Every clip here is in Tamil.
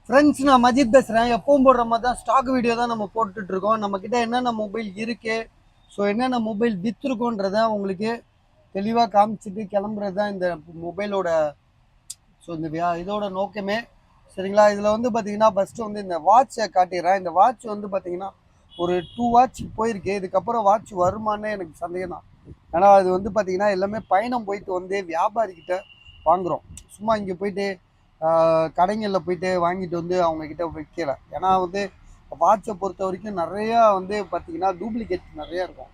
ஃப்ரெண்ட்ஸ், நான் மஜித் பேசுகிறேன். எப்பவும் போடுற மாதிரி தான் ஸ்டாக் வீடியோ தான் நம்ம போட்டுட்ருக்கோம். நம்மக்கிட்ட என்னென்ன மொபைல் இருக்கு, ஸோ என்னென்ன மொபைல் விற்றுருக்கோன்றத உங்களுக்கு தெளிவாக காமிச்சிட்டு கிளம்புறது தான் இந்த மொபைலோட ஸோ இந்த இதோட நோக்கமே. சரிங்களா? இதில் வந்து பார்த்தீங்கன்னா ஃபஸ்ட்டு வந்து இந்த வாட்சை காட்டிடுறேன். இந்த வாட்ச் வந்து பார்த்தீங்கன்னா ஒரு 2 வாட்ச் போயிருக்கு. இதுக்கப்புறம் வாட்ச் வருமானே எனக்கு சந்தேகம் தான். ஏன்னா அது வந்து பார்த்தீங்கன்னா எல்லாமே பயணம் போயிட்டு வந்து வியாபாரிக்கிட்ட வாங்குகிறோம். சும்மா இங்கே போயிட்டு கடைகளில் போயிட்டு வாங்கிட்டு வந்து அவங்கக்கிட்ட விற்கலை. ஏன்னா வந்து வாட்சை பொறுத்த வரைக்கும் நிறையா வந்து பார்த்திங்கன்னா டூப்ளிகேட் நிறையா இருக்கும்.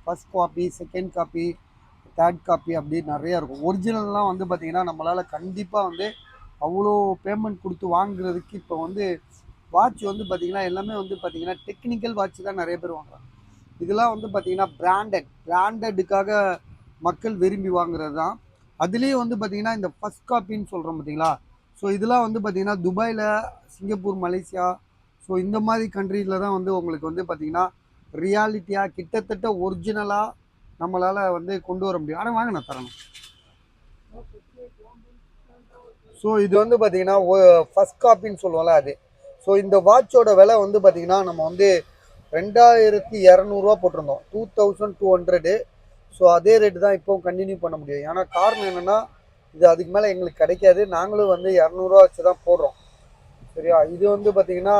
First copy, second copy, third copy அப்படி நிறையா இருக்கும். ஒரிஜினல்லாம் வந்து பார்த்திங்கன்னா நம்மளால் கண்டிப்பாக வந்து அவ்வளோ பேமெண்ட் கொடுத்து வாங்குறதுக்கு இப்போ வந்து வாட்ச் வந்து பார்த்திங்கன்னா எல்லாமே வந்து பார்த்திங்கன்னா டெக்னிக்கல் வாட்ச் தான் நிறைய பேர் வாங்குறாங்க. இதெல்லாம் வந்து பார்த்திங்கன்னா பிராண்டடுக்காக மக்கள் விரும்பி வாங்குறது தான். அதுலேயும் வந்து பார்த்திங்கன்னா இந்த ஃபஸ்ட் காப்பின்னு சொல்கிறோம் பார்த்தீங்களா. ஸோ இதெல்லாம் வந்து பார்த்திங்கன்னா துபாயில், சிங்கப்பூர், மலேசியா, ஸோ இந்த மாதிரி கண்ட்ரியில் தான் வந்து உங்களுக்கு வந்து பார்த்திங்கன்னா ரியாலிட்டியாக கிட்டத்தட்ட ஒரிஜினலாக நம்மளால் வந்து கொண்டு வர முடியும். ஆனால் வாங்க நான் தரணும். ஸோ இது வந்து பார்த்திங்கன்னா ஃபஸ்ட் காப்பின்னு சொல்லுவோம்ல அது. ஸோ இந்த வாட்சோட விலை வந்து பார்த்திங்கன்னா நம்ம வந்து 2200 போட்டிருந்தோம். 2200. ஸோ அதே ரேட்டு தான் இப்போவும் கண்டினியூ பண்ண முடியும். ஏன்னா காரணம் என்னென்னா இது அதுக்கு மேலே எங்களுக்கு கிடைக்காது. நாங்களும் வந்து 200 வச்சு தான் போடுறோம். சரியா? இது வந்து பார்த்திங்கன்னா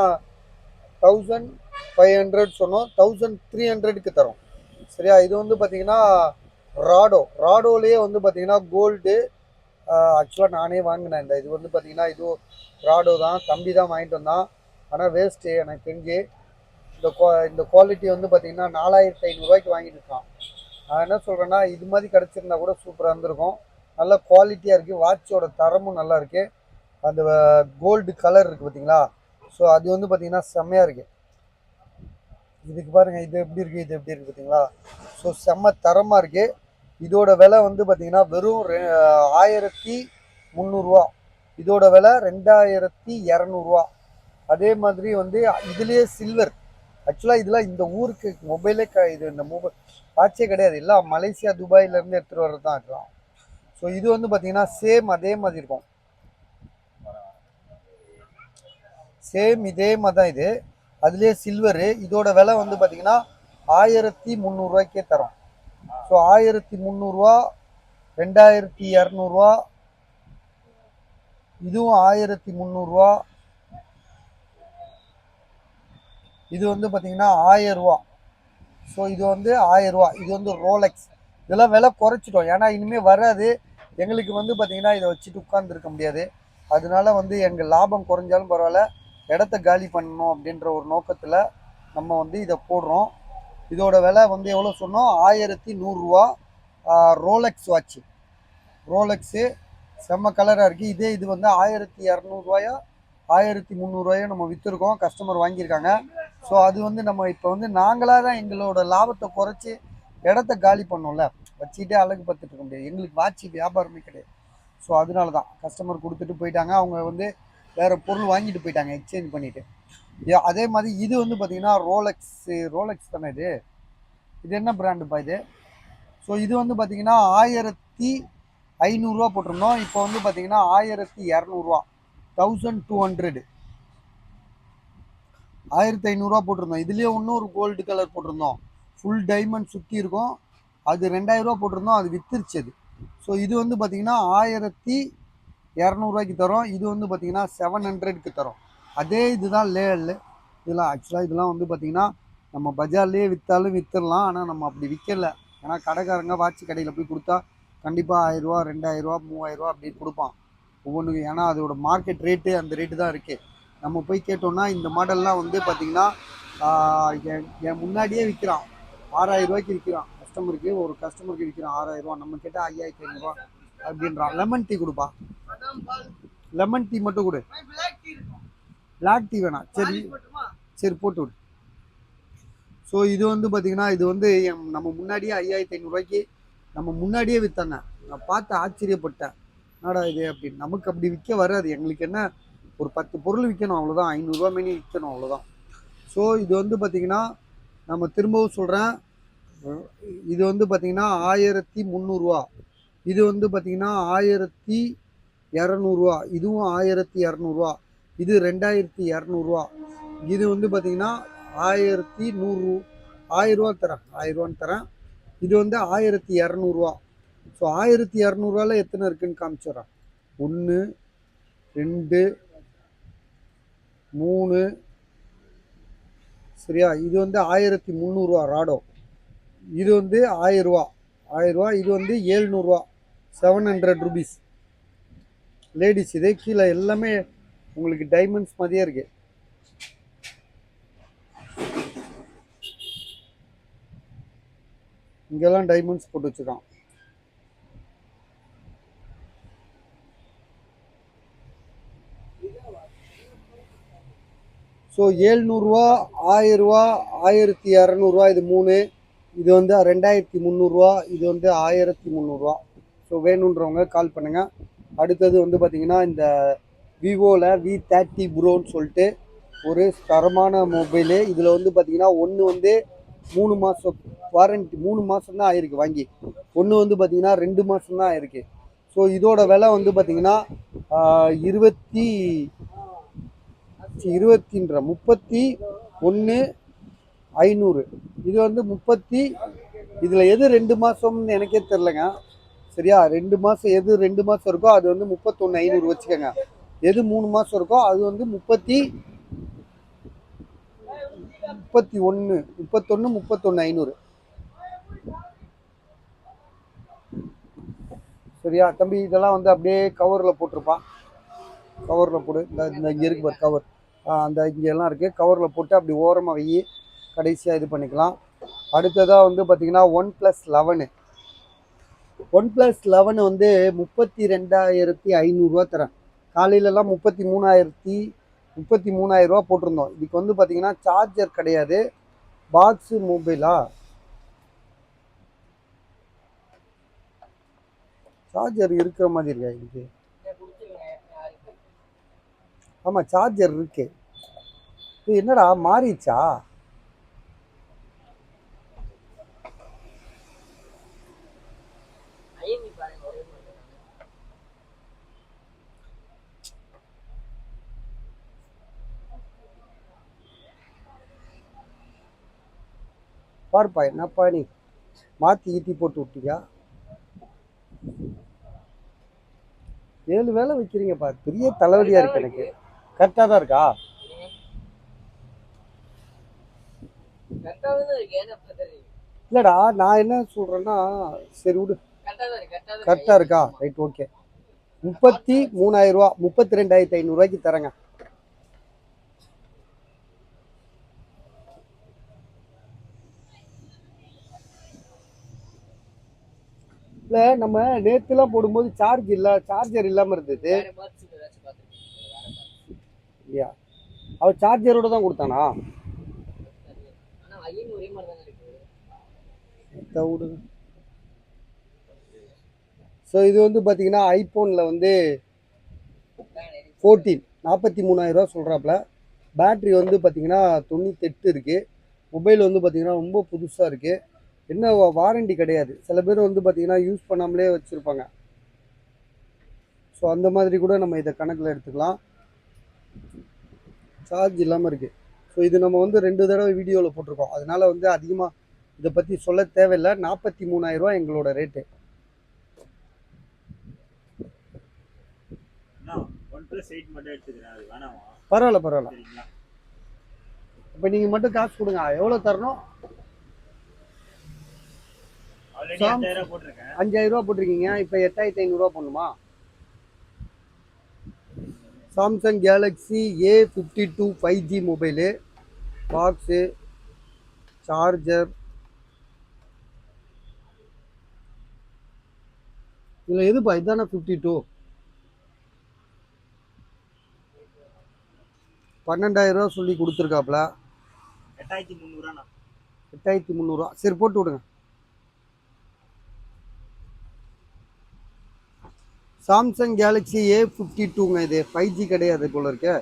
1500 சொன்னோம், 1300க்கு தரோம். சரியா? இது வந்து பார்த்திங்கன்னா ராடோலேயே வந்து பார்த்திங்கன்னா கோல்டு. ஆக்சுவலாக நானே வாங்கினேன். இது வந்து பார்த்திங்கன்னா இதுவும் ராடோ தான். தம்பி தான் வாங்கிட்டு வந்தான். ஆனால் வேஸ்ட்டு எனக்கு தெரிஞ்சு. இந்த குவாலிட்டி வந்து பார்த்திங்கன்னா 4500 வாங்கிட்டு இருக்கான். நான் என்ன சொல்கிறேன்னா இது மாதிரி கிடச்சிருந்தா கூட சூப்பராக இருந்திருக்கும். நல்ல குவாலிட்டியாக இருக்குது. வாட்சோட தரமும் நல்லா இருக்குது. அந்த கோல்டு கலர் இருக்குது பார்த்தீங்களா. ஸோ அது வந்து பார்த்திங்கன்னா செம்மையாக இருக்குது. இதுக்கு பாருங்கள், இது எப்படி இருக்குது, இது எப்படி இருக்குது பார்த்தீங்களா. ஸோ செம்ம தரமாக இருக்குது. இதோட விலை வந்து பார்த்திங்கன்னா வெறும் 1300. இதோட விலை 2200. அதே மாதிரி வந்து இதுலேயே சில்வர். ஆக்சுவலாக இதெல்லாம் இந்த ஊருக்கு மொபைலே இது இந்த மொபைல் வாட்சே கிடையாது. எல்லாம் மலேசியா, துபாயிலேருந்து எடுத்துகிட்டு வர்றது தான் இருக்கலாம். ஸோ இது வந்து பார்த்திங்கன்னா சேம் அதே மாதிரி இருக்கும். சேம் இதே மாதிரி தான் இது. அதுலேயே சில்வரு. இதோட விலை வந்து பார்த்திங்கன்னா 1300 தரோம். ஸோ 1300, 2200, இதுவும் 1300. இது வந்து பார்த்திங்கன்னா 1000. ஸோ இது வந்து 1000. இது வந்து ரோலெக்ஸ். இதெல்லாம் விலை குறைச்சிட்டோம். ஏன்னா இனிமேல் வராது. எங்களுக்கு வந்து பார்த்திங்கன்னா இதை வச்சுட்டு உட்காந்துருக்க முடியாது. அதனால வந்து எங்கள் லாபம் குறைஞ்சாலும் பரவாயில்ல, இடத்த காலி பண்ணணும் அப்படின்ற ஒரு நோக்கத்தில் நம்ம வந்து இதை போடுறோம். இதோட விலை வந்து எவ்வளோ சொன்னோம்? 1100. Rolex watch. ரோலெக்ஸு செம்ம கலராக இருக்குது. இது வந்து 1200, 1300 நம்ம விற்றுருக்கோம். கஸ்டமர் வாங்கியிருக்காங்க. ஸோ அது வந்து நம்ம இப்போ வந்து நாங்களாக தான் எங்களோட லாபத்தை குறைச்சி இடத்த காலி பண்ணோம்ல. வச்சுக்கிட்டே அழகு பார்த்துட்டு இருக்க முடியாது. எங்களுக்கு வாட்சி வியாபாரமே கிடையாது. ஸோ அதனால தான் கஸ்டமர் கொடுத்துட்டு போயிட்டாங்க. அவங்க வந்து வேறு பொருள் வாங்கிட்டு போயிட்டாங்க எக்ஸ்சேஞ்ச் பண்ணிவிட்டு. அதே மாதிரி இது வந்து பார்த்திங்கன்னா ரோலெக்ஸ் தானே இது. இது என்ன பிராண்டுப்பா இது? ஸோ இது வந்து பார்த்திங்கன்னா 1500 போட்டிருந்தோம். இப்போ வந்து பார்த்திங்கன்னா 1200. 1200, 1500 போட்டிருந்தோம். இதுலேயே இன்னொரு கோல்டு கலர் போட்டிருந்தோம். ஃபுல் டைமண்ட் சுற்றி இருக்கும். அது 2000 போட்டிருந்தோம். அது வித்துருச்சு அது. ஸோ இது வந்து பார்த்திங்கன்னா 1200 தரோம். இது வந்து பார்த்திங்கன்னா 700 தரோம். அதே இதுதான் இதெல்லாம் ஆக்சுவலாக இதெல்லாம் வந்து பார்த்திங்கன்னா நம்ம பஜார்லேயே விற்றாலும் விற்றுடலாம். ஆனால் நம்ம அப்படி விற்கல. ஏன்னா கடைக்காரங்க வாட்சி கடையில் போய் கொடுத்தா கண்டிப்பாக 1000, 2000, 3000 அப்படி கொடுப்பான் ஒவ்வொன்றுக்கும். ஏன்னா அதோட மார்க்கெட் ரேட்டு அந்த ரேட்டு தான் இருக்குது. நம்ம போய் கேட்டோம்னா இந்த மாடல்லாம் வந்து பார்த்திங்கன்னா என் முன்னாடியே விற்கிறான். 6000 விற்கிறான். ஒரு கஸ்டமருக்கு விற்கிறான் 6000. நம்ம கேட்டால் 5500 அப்படின்றான். லெமன் டீ கொடுப்பா. லெமன் டீ மட்டும் கொடு. பிளாக் டீ வேணாம். சரி சரி, போட்டு விடு. ஸோ இது வந்து பார்த்திங்கன்னா இது வந்து நம்ம முன்னாடியே 5500 நம்ம முன்னாடியே விற்றாங்க. நான் பார்த்து ஆச்சரியப்பட்டேன், என்னடா இது அப்படின்னு. நமக்கு அப்படி விற்க வராது. எங்களுக்கு என்ன, ஒரு 10 பொருள் விற்கணும் அவ்வளோதான். 500 மீனி விற்கணும் அவ்வளோதான். ஸோ இது வந்து பார்த்திங்கன்னா நம்ம திரும்பவும் சொல்கிறேன், இது வந்து பார்த்திங்கன்னா 1300. இது வந்து பார்த்திங்கன்னா 1200. இதுவும் 1200. இது 2200 இது வந்து பார்த்தீங்கன்னா 1100 1000 தரேன், 1000 தரேன். இது வந்து 1200. ஸோ 1200 எத்தனை இருக்குன்னு காமிச்சிடறேன். 1 2 3 சரியா. இது வந்து 1300 ராடோ. இது வந்து 1000 1000. இது வந்து 700 700 ருபீஸ் லேடிஸ். இதே கீழே எல்லாமே உங்களுக்கு டைமண்ட்ஸ் மாதிரியே இருக்கு. இங்கெல்லாம் டைமண்ட்ஸ் போட்டு வச்சுருக்கான். ஸோ 700, 1000, 1200 இது 3. இது வந்து 2300. இது வந்து 1300. ஸோ வேணுன்றவங்க கால் பண்ணுங்கள். அடுத்தது வந்து பார்த்தீங்கன்னா இந்த விவோவில் V30 ப்ரோன்னு சொல்லிட்டு ஒரு தரமான மொபைலு. இதில் வந்து பார்த்தீங்கன்னா ஒன்று வந்து 3 மாதம் வாரண்டி, 3 மாதம் தான் ஆயிருக்கு வாங்கி. ஒன்று வந்து பார்த்தீங்கன்னா 2 மாதம் தான் ஆயிருக்கு. ஸோ இதோட விலை வந்து பார்த்தீங்கன்னா 31,500. இது வந்து 30. இதில் எது 2 மாதம்னு எனக்கே தெரிலங்க. சரியா, 2 மாதம் எது 2 மாதம் இருக்கோ அது வந்து 31,500 வச்சுக்கோங்க. எது 3 மாதம் இருக்கோ அது வந்து 31,500. சரியா தம்பி, இதெல்லாம் வந்து அப்படியே கவரில் போட்டிருப்பான். கவரில் போடு. இந்த இங்கே இருக்கு பாரு கவர். அந்த இங்கெல்லாம் இருக்குது. கவரில் போட்டு அப்படி ஓரமாக வை. கடைசியாக இது பண்ணிக்கலாம். அடுத்ததாக வந்து பார்த்தீங்கன்னா ஒன் ப்ளஸ் 11 வந்து 32,500 தரேன். காலையிலலாம் 33,000 போட்டிருந்தோம். இதுக்கு வந்து பார்த்தீங்கன்னா சார்ஜர் கிடையாது, பாக்ஸு மொபைலா. சார்ஜர் இருக்கிற மாதிரி இருக்கா இதுக்கு? ஆமாம் சார்ஜர் இருக்கு. இது என்னடா மாறிச்சா? பாருப்பா, என்னப்பா நீ மாற்றி ஈட்டி போட்டு விட்டியா? 7 வேலை வைக்கிறீங்கப்பா, பெரிய தலைவலியாக இருக்கு எனக்கு. கரெக்டாக தான் இருக்கா? இல்லைடா, நான் என்ன சொல்கிறேன்னா, சரி விடு. கரெக்டாக இருக்கா? Right, okay. 33,000, 32,500 தரேங்க. இல்லை, நம்ம நேற்றுலாம் போடும்போது சார்ஜர் இல்லாமல் இருந்தது இல்லையா? அவள் சார்ஜரோட தான் கொடுத்தானா? விடுங்க. ஸோ இது வந்து பார்த்தீங்கன்னா ஐஃபோனில் வந்து 14 43,000 சொல்கிறாப்புல. பேட்ரி வந்து பார்த்தீங்கன்னா 98 இருக்குது. மொபைல் வந்து பார்த்தீங்கன்னா ரொம்ப புதுசாக இருக்குது. என்ன வாரண்டி கிடையாது. சில பேர் வந்து பார்த்தீங்கன்னா யூஸ் பண்ணாமலே வச்சுருப்பாங்க. ஸோ அந்த மாதிரி கூட நம்ம இதை கணக்கில் எடுத்துக்கலாம். சார்ஜ் இல்லாமல் இருக்குது. ஸோ இது நம்ம வந்து 2 தடவை வீடியோவில் போட்டிருக்கோம். அதனால் வந்து அதிகமாக இதை பற்றி சொல்ல தேவையில்லை. 43,000 எங்களோட ரேட்டு. பரவாயில்ல. இப்போ நீங்கள் மட்டும் காசு கொடுங்க. எவ்வளோ தரணும்? 5,000 போட்டிருக்கீங்க. இப்போ 8,500 போடணுமா? Samsung Galaxy A52 5G mobile. Box, charger. இதில் எதுப்பா இதுதானே 52? 12,000 சொல்லி கொடுத்துருக்காப்புல. 8,300. சரி போட்டு விடுங்க. சாம்சங் கேலக்ஸி A52ங்க. இது 5G கிடையாது போல இருக்கு.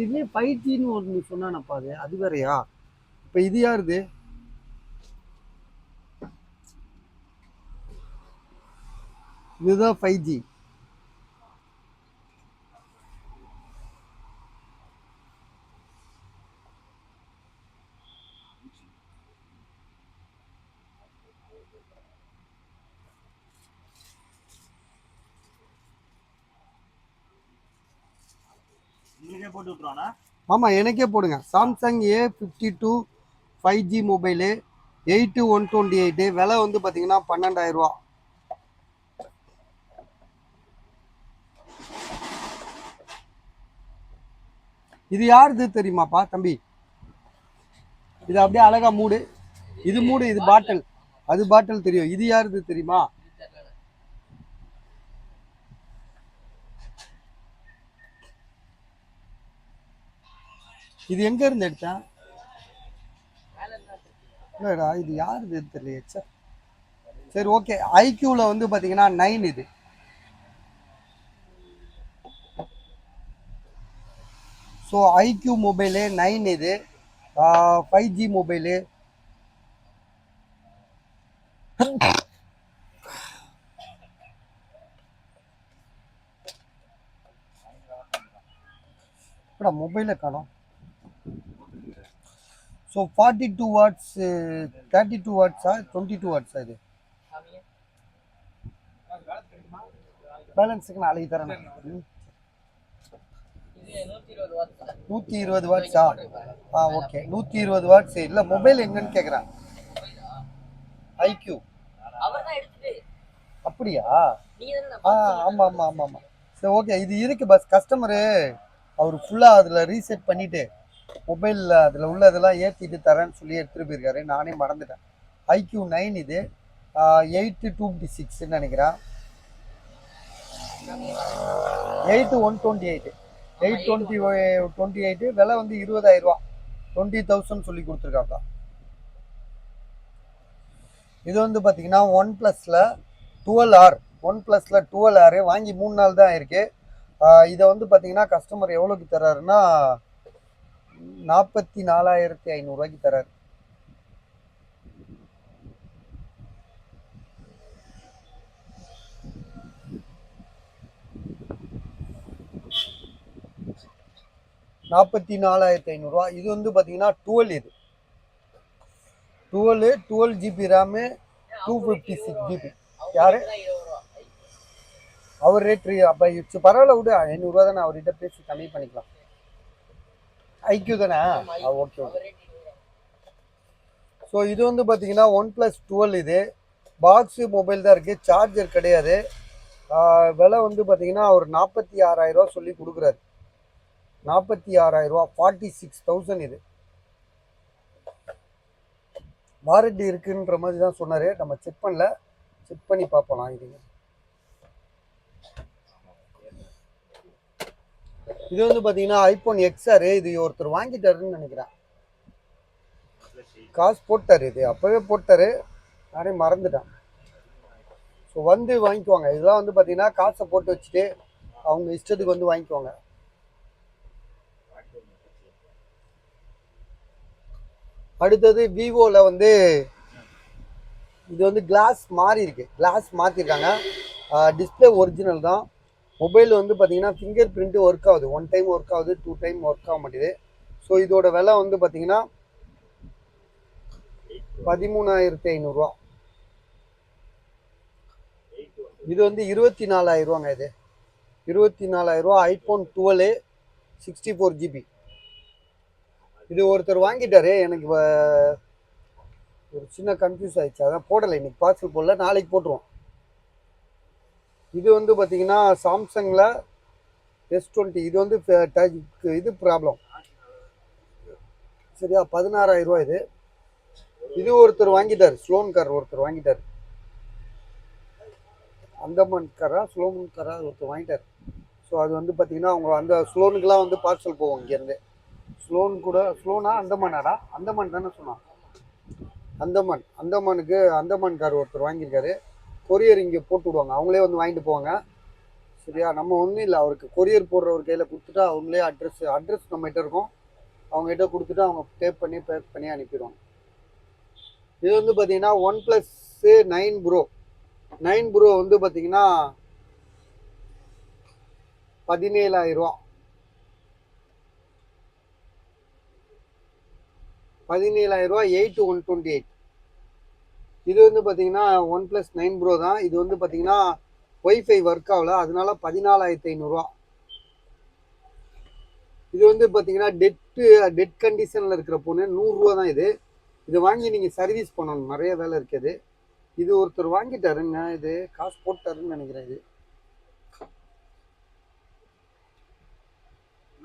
இதுலேயே 5Gன்னு ஒன்று சொன்னானப்பா, அது வேறையா? இப்போ இது யாருது? இதுதான் 5G. ஆமாம் எனக்கே போடுங்க. சாம்சங் A52 5G மொபைலு 8128 விலை வந்து பார்த்தீங்கன்னா 12,000 ரூபா. இது யாருது தெரியுமாப்பா தம்பி? இது அப்படியே அழகா மூடு. இது மூடு, இது பாட்டில். அது பாட்டில் தெரியும். இது யாருது தெரியுமா? இது எங்க இருந்து எடுத்தேன்? இல்லடா இது யாருது தெரியல. சரி ஓகே. ஐக்யூல வந்து பாத்தீங்கன்னா 9 இது. ஸோ ஐக்யூ மொபைலு 9 இது. 5G mobile. மொபைலை காணும். ஸோ 42 வாட்ஸ் 32 வாட்ஸா 22 வாட்ஸா? இது பேலன்ஸுக்கு நான் அழகி தரேன். 120 வாட்ஸா? Okay 120 watts. இல்லை மொபைல் எங்கன்னு கேட்குறேன். ஐக்யூ அப்படியா? ஆமாம் ஆமாம் ஆமாம் ஆமாம். சரி ஓகே. இது இருக்கு பஸ். கஸ்டமரு அவர் ஃபுல்லாக அதில் ரீசெட் பண்ணிவிட்டு மொபைலில் அதில் உள்ளதெல்லாம் ஏற்றிட்டு தரேன்னு சொல்லி எடுத்துகிட்டு போயிருக்காரு. நானே மறந்துட்டேன். ஐக்யூ 9 இது. 8256 நினைக்கிறேன். 8128 82028 விலை வந்து 20,000 ரூபா. 20,000 சொல்லி கொடுத்துருக்காங்க. இது வந்து பார்த்தீங்கன்னா ஒன் ப்ளஸில் 12R. ஒன் ப்ளஸில் 12R வாங்கி 3 நாள் தான் இருக்கு. இதை வந்து பார்த்தீங்கன்னா கஸ்டமர் எவ்வளோக்கு தர்றாருன்னா 44,500 தர்றாரு. ₹44,500. இது வந்து பார்த்தீங்கன்னா 12 இது. 12 GB ரேமு 256 GB. யாரு அவர் ரேட்? அப்போ பரவாயில்ல விடு. 500 தானே, அவர்கிட்ட பேசி கம்மி பண்ணிக்கலாம். ஐக்யூ தானே? Okay okay. ஸோ இது வந்து பார்த்தீங்கன்னா ஒன் ப்ளஸ் 12 இது. பாக்ஸு மொபைல் தான் இருக்குது, சார்ஜர் கிடையாது. விலை வந்து பார்த்தீங்கன்னா அவர் 46,000 சொல்லி கொடுக்குறாரு. 46,000, 46,000 இது. வாரண்டி இருக்குன்ற மாதிரி தான் சொன்னார். நம்ம செக் பண்ணல, செக் பண்ணி பார்ப்போம். இது வந்து பார்த்தீங்கன்னா ஐஃபோன் XR. இது ஒருத்தர் வாங்கிட்டாருன்னு நினைக்கிறேன். காசு போட்டார். இது அப்போவே போட்டார், நானே மறந்துட்டேன். ஸோ வந்து வாங்கிக்குவாங்க. இதெல்லாம் வந்து பார்த்தீங்கன்னா காசை போட்டு வச்சுட்டு அவங்க இஷ்டத்துக்கு வந்து வாங்கிக்குவாங்க. அடுத்தது விவோவில் வந்து இது வந்து கிளாஸ் மாறி இருக்கு. கிளாஸ் மாற்றிருக்காங்க. டிஸ்பிளே ஒரிஜினல் தான். மொபைல் வந்து பார்த்தீங்கன்னா ஃபிங்கர் பிரிண்ட்டு ஒர்க் ஆகுது. 1 டைம் ஒர்க் ஆகுது, 2 டைம் ஒர்க் ஆக மாட்டேது. ஸோ இதோட விலை வந்து பார்த்தீங்கன்னா 13,500. இது வந்து 24,000. இது 24,000. IPhone 12 64 GB. இது ஒருத்தர் வாங்கிட்டாரு. எனக்கு ஒரு சின்ன கன்ஃபியூஸ் ஆயிடுச்சு, அதான் போடலை. இன்னைக்கு பார்சல் போடல, நாளைக்கு போட்டுருவோம். இது வந்து பார்த்தீங்கன்னா சாம்சங்கில் S20. இது வந்து இது ப்ராப்ளம் சரியா, 16,000 இது. இது ஒருத்தர் வாங்கிட்டார், ஸ்லோன்கார் ஒருத்தர் வாங்கிட்டார். அந்தமான்காரா ஸ்லோன்காரா ஒருத்தர் வாங்கிட்டார். ஸோ அது வந்து பார்த்தீங்கன்னா அவங்க அந்த ஸ்லோனுக்கெலாம் வந்து பார்சல் போவோம் இங்கேருந்து. ஸ்லோன் கூட ஸ்லோனா அந்தமானாடா? அந்தமான் தானே சொன்னான். அந்தமானுக்கு அந்தமான்கார் ஒருத்தர் வாங்கியிருக்காரு. கொரியர் இங்கே போட்டு விடுவாங்க, அவங்களே வந்து வாங்கிட்டு போவாங்க. சரியா, நம்ம ஒன்றும் இல்லை, அவருக்கு கொரியர் போடுறவர் கையில் கொடுத்துட்டா அவங்களே அட்ரஸ் நம்மகிட்ட இருக்கும், அவங்ககிட்ட கொடுத்துட்டு அவங்க பேக் பண்ணி அனுப்பிடுவாங்க. இது வந்து பார்த்தீங்கன்னா ஒன் ப்ளஸ் 9 ப்ரோ வந்து பார்த்தீங்கன்னா 17,000. 17,000 8128. இது வந்து பார்த்தீங்கன்னா ஒன் ப்ளஸ் 9 ப்ரோ தான். இது வந்து பார்த்தீங்கன்னா ஒய்ஃபை ஒர்க் ஆகல, அதனால 14,500. இது வந்து பார்த்தீங்கன்னா டெட் கண்டிஷனில் இருக்கிற ஃபோனு. 100 தான் இது. இதை வாங்கி நீங்கள் சர்வீஸ் பண்ணணும், நிறைய வேலை இருக்குது. இது ஒருத்தர் வாங்கிட்டாருங்க, இது காசு போட்டாருன்னு நினைக்கிறேன். இது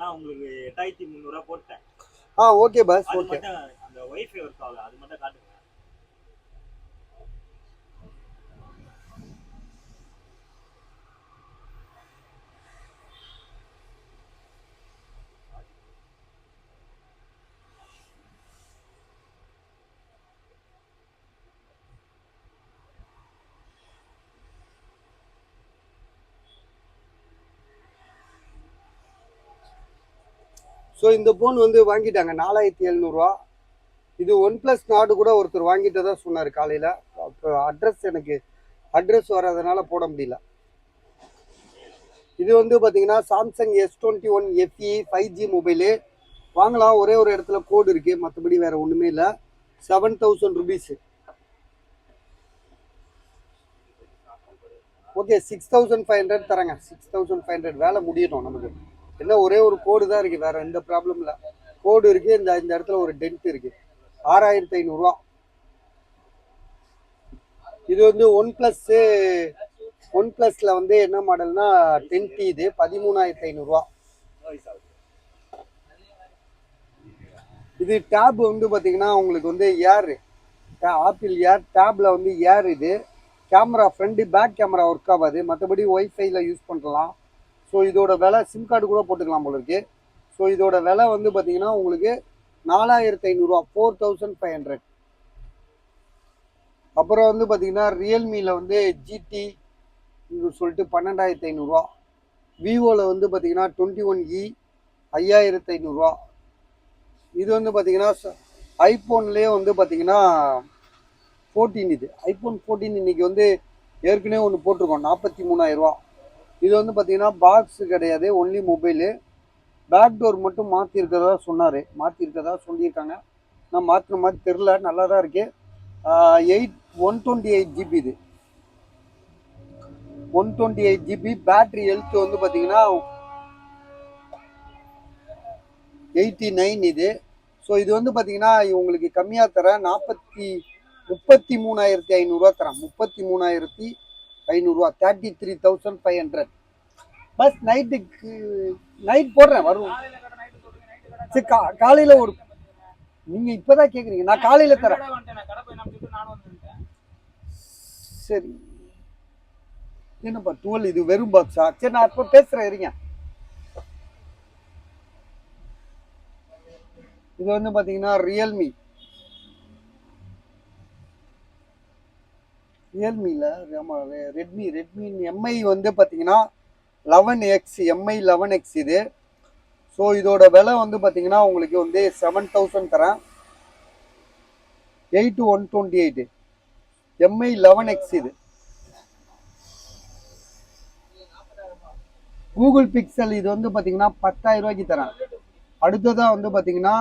நான் உங்களுக்கு 8300 போட்டேன். Okay boss, okay. அந்த வைஃபை ஒர்க் ஆகல, அது மட்டும் காட்டுங்க. ஸோ இந்த ஃபோன் வந்து வாங்கிட்டாங்க 4700 இது OnePlus நாடு கூட ஒருத்தர் வாங்கிட்டு தான் சொன்னார் காலையில். அப்போ அட்ரஸ் வராதனால போட முடியல. இது வந்து பார்த்தீங்கன்னா Samsung S21 FE 5G mobile வாங்கலாம். ஒரே ஒரு இடத்துல கோடு இருக்குது, மற்றபடி வேறு ஒன்றுமே இல்லை. 7000 rupees. ஓகே, 6500 தரேங்க. 6500 வேலை முடியணும் நமக்கு. என்ன ஒரே ஒரு கோடு தான் இருக்குது, வேறு எந்த ப்ராப்ளம் இல்லை. கோடு இருக்குது, இந்த இடத்துல ஒரு டென்ட் இருக்குது. 6500. இது வந்து ஒன் பிளஸ்ல வந்து என்ன மாடல்னா 10T. இது 13500. இது டேப் வந்து பார்த்தீங்கன்னா உங்களுக்கு வந்து ஆப்பிள் ஏர் டேப்ல வந்து ஏர். இது camera front back camera work ஆகாது, மற்றபடி ஒய்ஃபைல யூஸ் பண்ணலாம். ஸோ இதோட விலை சிம் கார்டு கூட போட்டுக்கலாம் போல இருக்கு. ஸோ இதோட விலை வந்து பார்த்தீங்கன்னா உங்களுக்கு 4500, 4500. அப்புறம் வந்து பார்த்தீங்கன்னா ரியல்மியில் வந்து GT சொல்லிட்டு 12500. விவோவில் வந்து பார்த்தீங்கன்னா 21E 5500. இது வந்து பார்த்தீங்கன்னா ஐஃபோன்லேயே வந்து பார்த்தீங்கன்னா 14. இது ஐஃபோன் 14 இன்னைக்கு வந்து ஏற்கனவே ஒன்று போட்டிருக்கோம், 43,000. இது வந்து பார்த்தீங்கன்னா பாக்ஸ் கிடையாது, ஒன்லி மொபைலு. பேக் டோர் மட்டும் மாற்றிருக்கிறதா சொல்லியிருக்காங்க. நான் மாற்றின மாதிரி தெரில, நல்லா தான் இருக்குது. 128 GB. இது 128 GB. பேட்ரி ஹெல்த் வந்து பார்த்தீங்கன்னா 89. இது ஸோ இது வந்து பார்த்தீங்கன்னா உங்களுக்கு கம்மியாக தரேன், 33,500 தரேன். 33,500, 33,500. பஸ் நைட் போடுறேன், வரும். சரி, காலையில் ஒரு நீங்கள் இப்போ தான் கேட்குறீங்க, நான் காலையில் தரேன். சரி, என்னப்பா 12 இது வெறும் பாக்ஸா? சரி, நான் இப்போ பேசுகிறேன், இருங்க. இது வந்து பார்த்தீங்கன்னா ரியல்மியில் ரெட்மி MI வந்து பார்த்தீங்கன்னா 11X MI 11X இது. ஸோ இதோட விலை வந்து பார்த்தீங்கன்னா உங்களுக்கு வந்து 7000 தரேன். 8128 MI 11X இது. கூகுள் பிக்சல் இது வந்து பார்த்தீங்கன்னா 10,000 ரூபாய்க்கு தரேன். அடுத்ததாக வந்து பார்த்தீங்கன்னா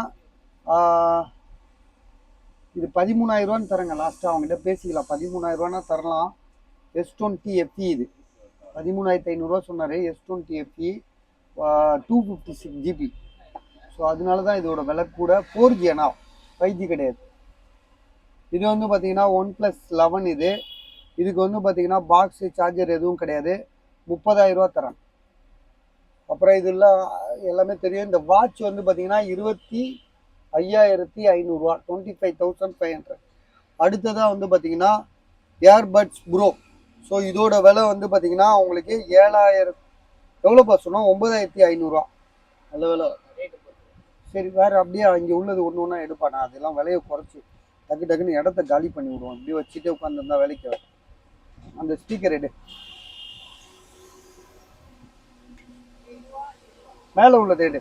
இது 13,000 தரேங்க. லாஸ்ட்டாக அவங்ககிட்ட பேசிக்கலாம், 13,000 தரலாம். S20 FE இது 13,500 சொன்னார். S20 FE 256 GB. ஸோ அதனால தான் இதோட விலை கூட. 4G ஆனால் 5G கிடையாது. இது வந்து பார்த்தீங்கன்னா OnePlus 11 இதுக்கு வந்து பார்த்தீங்கன்னா பாக்ஸு சார்ஜர் எதுவும் கிடையாது. 30,000 தரேன். அப்புறம் இதெல்லாம் எல்லாமே தெரியும். இந்த வாட்ச் வந்து பார்த்தீங்கன்னா 25,500, 25,500. அடுத்ததாக வந்து பார்த்தீங்கன்னா ஏர்பட்ஸ் ப்ரோ. ஸோ இதோட விலை வந்து பார்த்தீங்கன்னா உங்களுக்கு 7,000 எவ்வளோப்பா சொன்னோம்? 9,500. நல்ல விலை. சரி, வேறு அப்படியே இங்கே உள்ளது ஒன்று ஒன்றா எடுப்பானா? அதெல்லாம் விலையை குறைச்சி டக்குன்னு இடத்த காலி பண்ணி விடுவோம். இப்படி வச்சுட்டு உட்காந்துருந்தா வேலைக்கு வரும். அந்த ஸ்பீக்கர் எடு, மேலே உள்ளது எடு,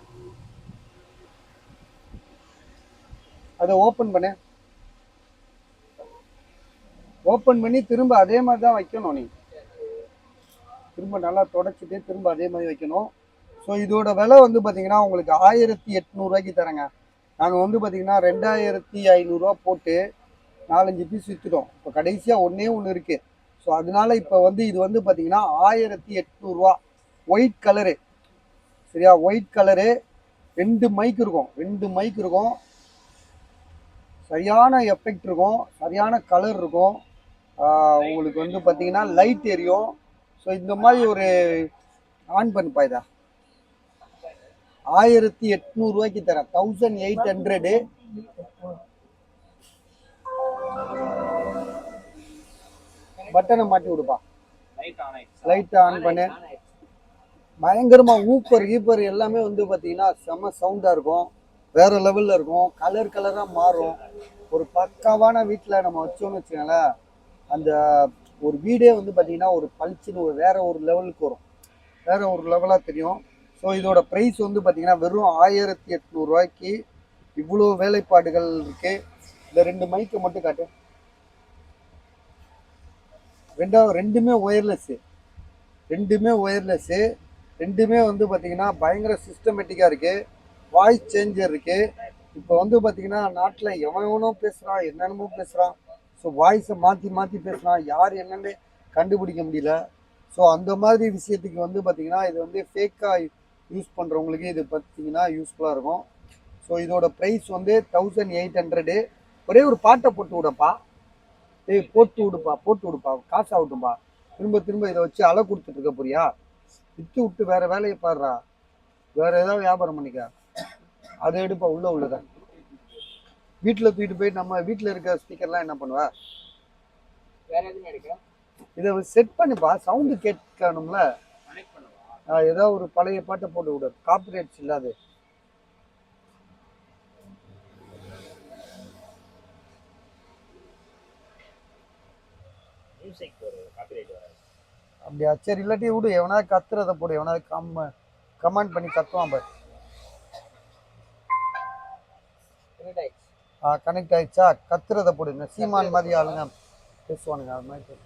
அதை ஓப்பன் பண்ணி திரும்ப அதே மாதிரி தான் வைக்கணும். நீ திரும்ப நல்லா தொடச்சிட்டு திரும்ப அதே மாதிரி வைக்கணும். ஸோ இதோட விலை வந்து பார்த்தீங்கன்னா உங்களுக்கு 1,800 தரேங்க. நாங்கள் வந்து பார்த்தீங்கன்னா 2,500 போட்டு 4-5 பீஸ் விற்றுட்டோம். இப்போ கடைசியாக ஒன்று இருக்குது. ஸோ அதனால இப்போ வந்து இது வந்து பார்த்தீங்கன்னா 1,800 ஒயிட் கலரு. சரியா, ஒயிட் கலரு 2 மைக் இருக்கும், 2 மைக் இருக்கும், சரியான எஃபெக்ட் இருக்கும், சரியான கலர் இருக்கும். உங்களுக்கு வந்து பார்த்தீங்கன்னா லைட் எரியும். ஸோ இந்த மாதிரி ஒரு ஆன் பண்ணுப்பா இதை. 1800 தரேன், 1800. பட்டனை மாட்டி விடுப்பா, லைட் ஆன் பண்ணு. பயங்கரமா ஊப்பர் கீப்பர் எல்லாமே வந்து பார்த்தீங்கன்னா செம சவுண்டாக இருக்கும், வேற லெவலில் இருக்கும், கலர் கலராக மாறும். ஒரு பக்காவான வீட்டில் நம்ம வச்சோன்னு வச்சுக்கோங்களேன், அந்த ஒரு வீடே வந்து பார்த்தீங்கன்னா ஒரு பளிச்சுன்னு ஒரு வேற ஒரு லெவலுக்கு வரும், வேற ஒரு லெவலாக தெரியும். ஸோ இதோட ப்ரைஸ் வந்து பார்த்தீங்கன்னா வெறும் 1800 இவ்வளோ வேலைப்பாடுகள் இருக்குது. இந்த 2 மைக்கை மட்டும் காட்டு. ரெண்டுமே ஒயர்லெஸ்ஸு, ரெண்டுமே வந்து பார்த்தீங்கன்னா பயங்கர சிஸ்டமேட்டிக்காக இருக்குது. வாய்ஸ் சேஞ்சர் இருக்குது. இப்போ வந்து பார்த்தீங்கன்னா நாட்டில் எவனோ பேசுகிறான், என்னென்னமோ பேசுகிறான். ஸோ வாய்ஸை மாற்றி மாற்றி பேசுகிறான், யார் என்னென்னு கண்டுபிடிக்க முடியல. ஸோ அந்த மாதிரி விஷயத்துக்கு வந்து பார்த்தீங்கன்னா இது வந்து ஃபேக்காக யூஸ் பண்ணுறவங்களுக்கு இது பார்த்தீங்கன்னா யூஸ்ஃபுல்லாக இருக்கும். ஸோ இதோட ப்ரைஸ் வந்து 1800. ஒரே ஒரு பாட்டை போட்டு விடப்பா, போட்டு விடுப்பா, காசு ஆகட்டும்பா. திரும்ப திரும்ப இதை வச்சு அலை கொடுத்துட்டு இருக்க போறியா? விட்டு விட்டு வேற வேலையை பாடுறா, வேற ஏதாவது வியாபாரம் பண்ணிக்க. அதை எடுப்பா, உள்ளத வீட்டில் தூக்கிட்டு போய் நம்ம வீட்டில் இருக்க ஸ்பீக்கர்லாம் என்ன பண்ணுவ? இதை செட் பண்ணிப்பா, சவுண்டு கேட்கணும்ல. ஏதாவது ஒரு பழைய பாட்டை போட்டு விடு, காப்பிரைட்ஸ் இல்லாது. அப்படியா? சரி, இல்லாட்டி விடு, எவனாவது கத்துறதை போடு, எவனாவது கமெண்ட் பண்ணி கத்துவான் பாரு. கனெக்ட் ஆயிடுச்சா? கத்துறதை போடுங்க, சீமான் மாதிரி ஆளுங்க பேசுவானுங்க, அது மாதிரி.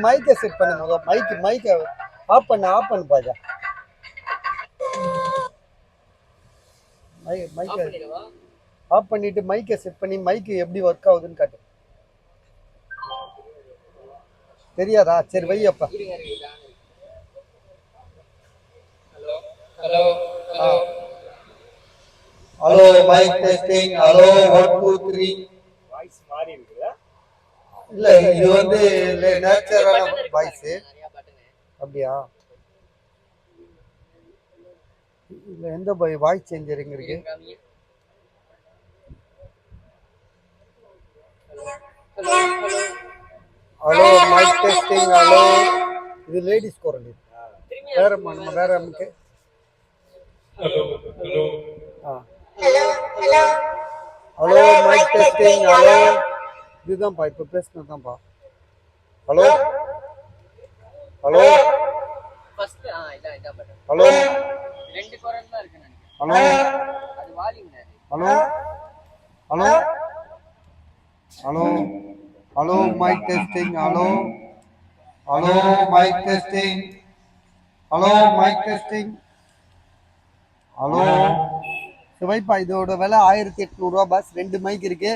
மைக்கை செட் பண்ணு, மைக்கை ஆஃப் பண்ணு பாஜா. மைக்கை ஆஃப் பண்ணிட்டு மைக்கை செட் பண்ணி மைக்கு எப்படி ஒர்க் ஆகுதுன்னு காட்டு. தெரியாதா? சரி வை அப்பா. Hello mic testing. Hello 1 2 3. Voice மாறி இருக்குதா? இல்ல, இது வந்து நேச்சுரலான வாய்ஸ். அப்படியா? இல்ல, எந்த வாய்ஸ் சேஞ்சரிங் இருக்கு? Hello mic testing. ஹலோ, இது லேடிஸ் குரல். வேற நம்ம வேற நமக்கு. Hello mic testing. ஹலோ, இதுதான்ப்பா இப்போ பேசுனதுதான்ப்பா. Hello hello hello hello hello hello hello hello mic testing. Hello hello mic testing. Hello mic testing. Hello. வைப்பா, இதோட விலை 1800 பஸ். 2 மைக் இருக்கு,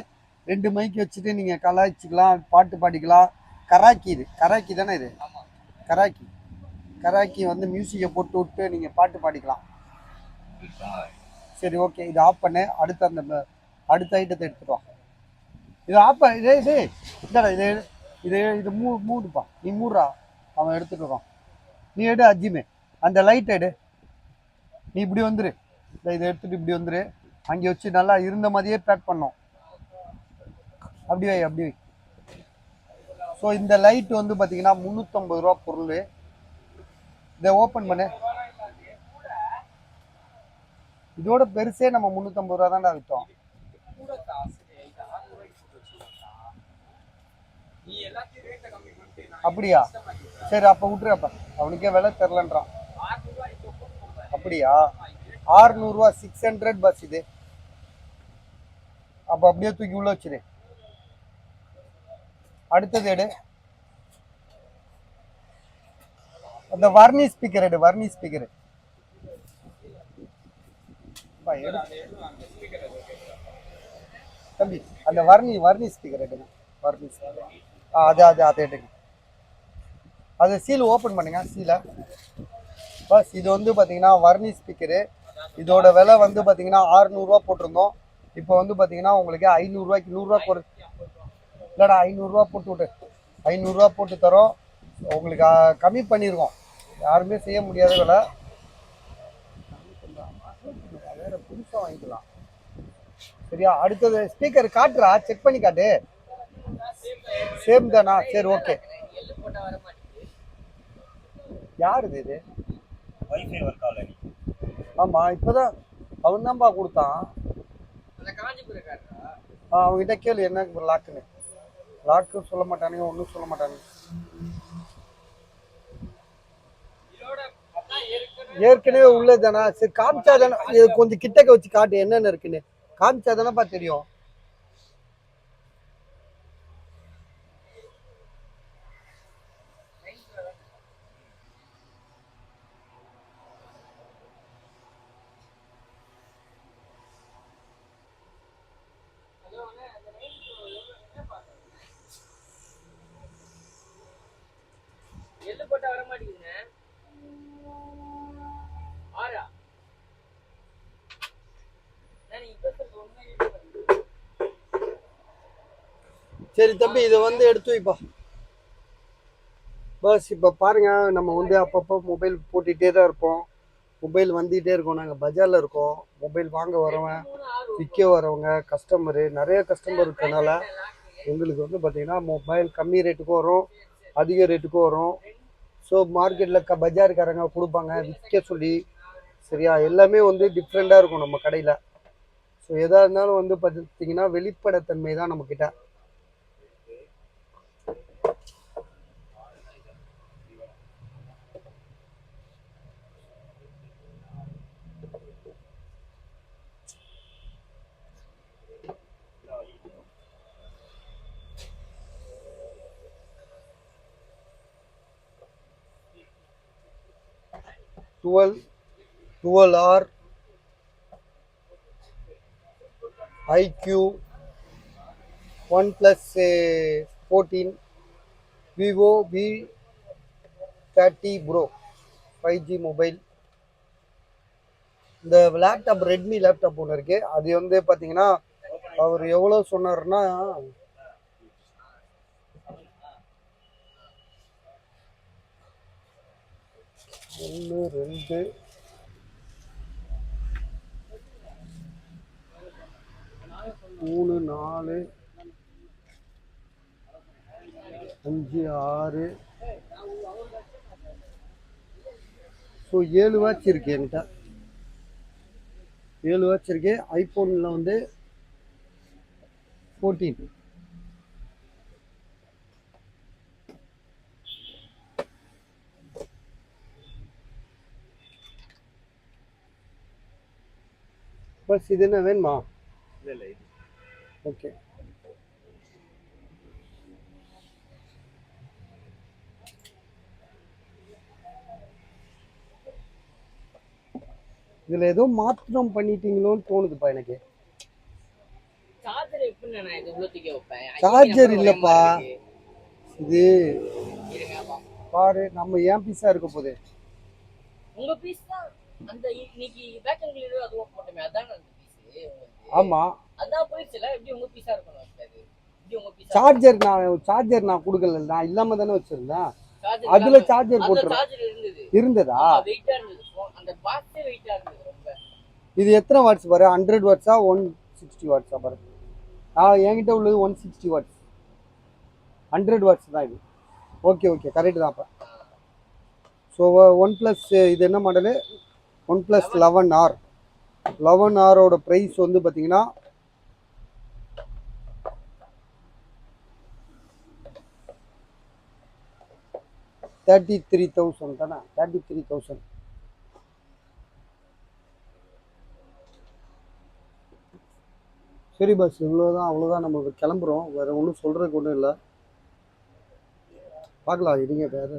2 மைக் வச்சுட்டு நீங்க கலாய்ச்சிக்கலாம், பாட்டு பாடிக்கலாம். கராக்கி, இது கராக்கி தானே? இது கராக்கி வந்து மியூசிக்கை போட்டு விட்டு நீங்க பாட்டு பாடிக்கலாம். சரி, ஓகே, இது ஆஃப் பண்ணு. அடுத்த ஐட்டத்தை எடுத்துட்டு. இது ஆஃப் பண்ணு. இதாடா, இது மூடுப்பா, நீ மூடுறா, அவன் எடுத்துட்டு இருக்கான். நீ எடு அஜிமே, அந்த லைட் எடு. நீ இப்படி வந்துரு, இதை எடுத்துட்டு இப்படி வந்துரு. அங்கே வச்சு நல்லா இருந்த மாதிரியே பேக் பண்ணோம். அப்படி வை. ஸோ இந்த லைட் வந்து பார்த்தீங்கன்னா 350 பொருள். இதை ஓப்பன் பண்ணு. இதோட பெருசே நம்ம 350 தான்டா விற்றோம். அப்படியா? சரி, அப்போ விட்டுறப்ப, அவனுக்கே விலை தெரிலன்றான். அப்படியா? 600 600 பஸ் இது. அப்போ அப்படியே தூக்கி உள்ள வச்சிரு. அடுத்தது எடு. அந்த வர்ணி ஸ்பீக்கர் எடு, வர்ணி ஸ்பீக்கர். தம்பி அந்த வர்ணி ஸ்பீக்கர் எடுங்க. வர்ணி ஸ்பீக்கர். அது எடுங்க. அது சீல் ஓப்பன் பண்ணுங்க, சீலை. பஸ் இது வந்து பார்த்தீங்கன்னா வர்ணி ஸ்பீக்கரு. இதோட விலை வந்து பார்த்தீங்கன்னா 600 போட்டிருந்தோம். இப்போ வந்து பார்த்தீங்கன்னா உங்களுக்கு 500 100 போட்டு, இல்லைடா 500 போட்டு விட்டு, 500 போட்டு தரோம் உங்களுக்கு. கம்மி பண்ணியிருக்கோம், யாருமே செய்ய முடியாத விலை. வேற புதுசாக வாங்கிக்கலாம் சரியா? அடுத்தது ஸ்பீக்கர் காட்டுறா, செக் பண்ணி காட்டு. சேம் தானா? சரி ஓகே. யாருது இது? வைஃபை ஒர்க் ஆகல. ஆமா இப்பதான் அவன் தான்ப்பா கொடுத்தான். அவங்ககிட்ட கேளு என்ன லாக்குன்னு. லாக்கு சொல்ல மாட்டானுங்க, ஒன்றும் சொல்ல மாட்டானுங்க. ஏற்கனவே உள்ளதானா? சரி காமிச்சாதானே, கொஞ்சம் கிட்டக்க வச்சு காட்டு என்னென்ன இருக்குன்னு. காமிச்சாதானப்பா தெரியும். சரி தம்பி இதை வந்து எடுத்து வைப்பா. பஸ் இப்போ பாருங்க, நம்ம வந்து அப்பப்போ மொபைல் போட்டுகிட்டே தான் இருப்போம். மொபைல் வந்துகிட்டே இருக்கோம். நாங்கள் பஜாரில் இருக்கோம். மொபைல் வாங்க வரவன், விற்க வரவங்க, கஸ்டமரு நிறைய கஸ்டமர் இருக்கனால எங்களுக்கு வந்து பார்த்திங்கன்னா மொபைல் கம்மி ரேட்டுக்கும் வரும், அதிக ரேட்டுக்கும் வரும். ஸோ மார்க்கெட்டில் பஜாருக்காரங்க கொடுப்பாங்க விற்க சொல்லி. சரியா? எல்லாமே வந்து டிஃப்ரெண்ட்டாக இருக்கும் நம்ம கடையில். ஸோ எதாக இருந்தாலும் வந்து பார்த்திங்கன்னா வெளிப்படைத்தன்மை தான் நம்மக்கிட்ட. Twelve R iQOO OnePlus 14 Vivo V30 Pro 5G mobile. இந்த லேப்டாப் ரெட்மி லேப்டாப் ஒன்று இருக்குது. அது வந்து பார்த்தீங்கன்னா அவர் எவ்வளோ சொன்னார்னா 1 2 3 4 5 6 ஸோ 7 வாட்ச் இருக்கு என்கிட்ட. 7 வாட்ச் இருக்கு. ஐஃபோனில் வந்து 14. பஸ் இது என்ன வேணுமா? இல்லை ஓகே. இதில் ஏதோ மாற்றம் பண்ணிட்டீங்களோன்னு தோணுதுப்பா எனக்கு. சார்ஜர் இல்லைப்பா இது. பாரு நம்ம ஏன் பீஸா இருக்க போகுது. உங்க பீஸ் தான் அந்த இன்னைக்கு பேக் அண்ட் கிளியர் அதுவும் போட்டமே அதான் அந்த பீஸ். ஆமா அதான் போயிடுச்சுல. எப்படி உங்க பீஸா இருக்கணும் அது? எப்படி உங்க பீஸ்? சார்ஜர் நான் கொடுக்கல, நான் இல்லாம தானே வச்சிருந்தேன். அதுல சார்ஜர் போட்டு இருந்ததா? வெயிட்டா இருந்தது. அந்த பாக்ஸே வெயிட்டா இருந்தது ரொம்ப. இது எத்தனை வாட்ஸ் பாரு? 100 வாட்ஸா 160 வாட்ஸா பாரு? என்கிட்ட உள்ளது 160 வாட்ஸ். 100 வாட்ஸ் தான் இது. ஓகே ஓகே கரெக்டு தான். அப்போ ஸோ OnePlus இது என்ன மாடலு? OnePlus 11R. 11Rோட ப்ரைஸ் வந்து பார்த்தீங்கன்னா 33,000 தானே? 33,000. சரி பஸ் இவ்வளோதான், அவ்வளோதான். நம்ம கிளம்புறோம். வேறு ஒன்றும் சொல்கிறதுக்கு ஒன்றும் இல்லை. பார்க்கலாம் இருங்க வேறு.